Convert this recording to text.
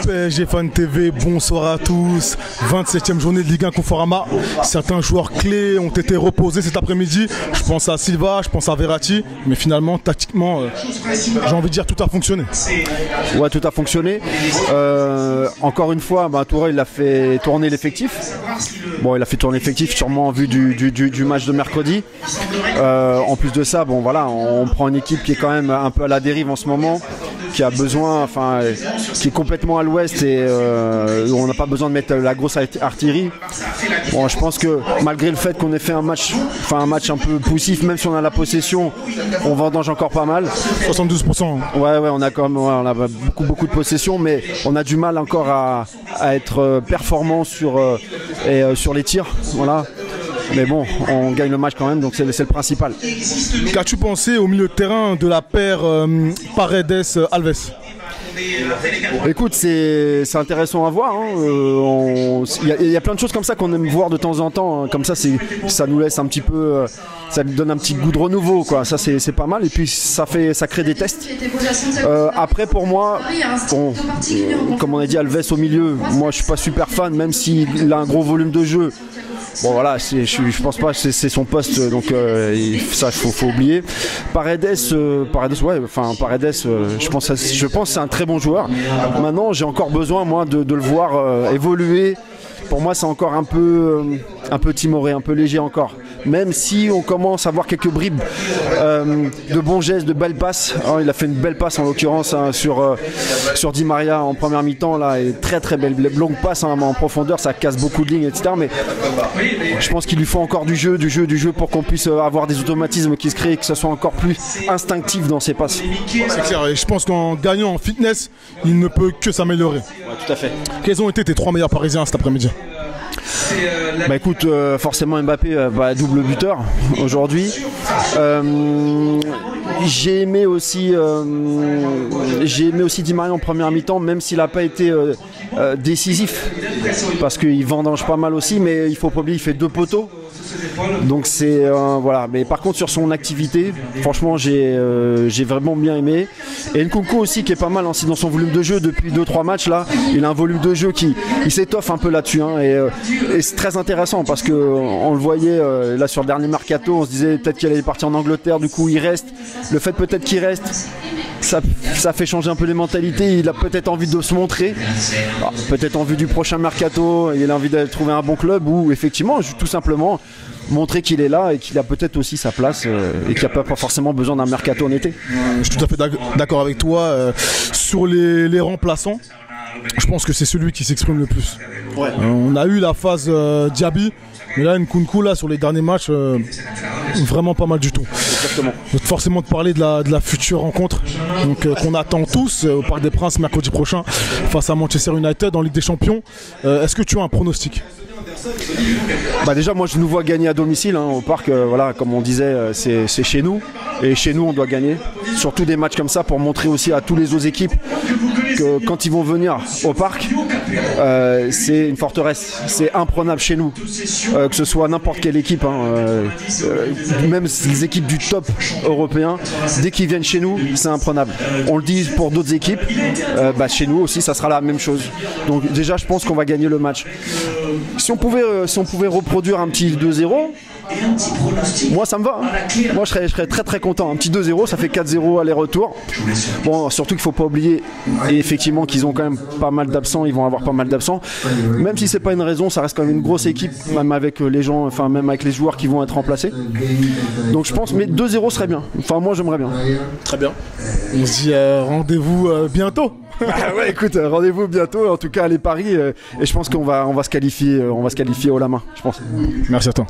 PSG Fan TV, bonsoir à tous. 27e journée de Ligue 1 Conforama. Certains joueurs clés ont été reposés cet après-midi. Je pense à Silva, je pense à Verratti. Mais finalement, tactiquement, j'ai envie de dire tout a fonctionné. Ouais, tout a fonctionné. Encore une fois, Touré, il a fait tourner l'effectif. Bon, il a fait tourner l'effectif sûrement en vue du match de mercredi. En plus de ça, bon voilà, on prend une équipe qui est quand même un peu à la dérive en ce moment, qui a besoin, qui est complètement à l'ouest et on n'a pas besoin de mettre la grosse artillerie. Bon, je pense que malgré le fait qu'on ait fait un match un peu poussif, même si on a la possession, on vendange encore pas mal. 72%. Ouais, on a quand même, on a beaucoup de possession, mais on a du mal encore à être performant sur les tirs, voilà. Mais bon, on gagne le match quand même, donc c'est le principal. Qu'as-tu pensé au milieu de terrain de la paire Paredes-Alves ? Écoute, c'est intéressant à voir. Il y a plein de choses comme ça qu'on aime voir de temps en temps. Comme ça, ça nous laisse un petit peu, ça nous donne un petit goût de renouveau, quoi. Ça, c'est pas mal. Et puis ça crée des tests. Après, pour moi, bon, comme on a dit, Alves au milieu. Moi, je suis pas super fan, même s'il a un gros volume de jeu. Bon voilà, je pense pas que c'est son poste, donc ça faut oublier. Paredes, je pense que c'est un très bon joueur. Maintenant, j'ai encore besoin moi de le voir évoluer. Pour moi, c'est encore un peu timoré, un peu léger encore. Même si on commence à voir quelques bribes de bons gestes, de belles passes. Alors, il a fait une belle passe en l'occurrence sur Di Maria en première mi-temps là, et très belle longue passe en profondeur, ça casse beaucoup de lignes, etc. Mais je pense qu'il lui faut encore du jeu pour qu'on puisse avoir des automatismes qui se créent et que ce soit encore plus instinctif dans ses passes. C'est clair, et je pense qu'en gagnant en fitness, il ne peut que s'améliorer. Ouais, tout à fait. Quels ont été tes 3 meilleurs Parisiens cet après-midi ? Écoute, forcément Mbappé, double buteur aujourd'hui. J'ai aimé aussi Di Maria en première mi-temps, même s'il n'a pas été décisif, parce qu'il vendange pas mal aussi, mais il faut pas oublier, il fait 2 poteaux. Donc c'est voilà, mais par contre sur son activité, franchement j'ai vraiment bien aimé. Et Nkunku aussi qui est pas mal aussi dans son volume de jeu depuis 2-3 matchs là, il a un volume de jeu qui s'étoffe un peu là-dessus, hein, et c'est très intéressant parce que on le voyait là sur le dernier mercato, on se disait peut-être qu'il allait partir en Angleterre, du coup il reste. Le fait peut-être qu'il reste, ça fait changer un peu les mentalités. Il a peut-être envie de se montrer, peut-être en vue du prochain mercato, il a envie de trouver un bon club où effectivement tout simplement montrer qu'il est là et qu'il a peut-être aussi sa place et qu'il n'y a pas forcément besoin d'un mercato en été. Je suis tout à fait d'accord avec toi. Sur les remplaçants, je pense que c'est celui qui s'exprime le plus. Ouais. On a eu la phase Diaby, mais là Nkunku là, sur les derniers matchs, vraiment pas mal du tout. Exactement. Je vais forcément te parler de la future rencontre qu'on attend tous au Parc des Princes mercredi prochain face à Manchester United en Ligue des Champions. Est-ce que tu as un pronostic ? Déjà moi je nous vois gagner à domicile, hein, au Parc, voilà, comme on disait, c'est chez nous, et chez nous on doit gagner, surtout des matchs comme ça pour montrer aussi à tous les autres équipes que quand ils vont venir au Parc, c'est une forteresse, c'est imprenable chez nous, que ce soit n'importe quelle équipe, hein, même les équipes du top européen, dès qu'ils viennent chez nous c'est imprenable. On le dit pour d'autres équipes, chez nous aussi ça sera la même chose. Donc déjà je pense qu'on va gagner le match. Si on pouvait reproduire un petit 2-0, moi ça me va, hein. Moi je serais très content. Un petit 2-0, ça fait 4-0 aller-retour. Bon, surtout qu'il ne faut pas oublier, et effectivement qu'ils ont quand même pas mal d'absents, ils vont avoir pas mal d'absents. Même si c'est pas une raison, ça reste quand même une grosse équipe, même avec les gens, même avec les joueurs qui vont être remplacés. Donc je pense, mais 2-0 serait bien. Enfin moi j'aimerais bien. Très bien. On se dit rendez-vous bientôt. Ouais, écoute, rendez-vous bientôt. En tout cas, les paris, et je pense qu'on va se qualifier haut la main, je pense. Merci à toi.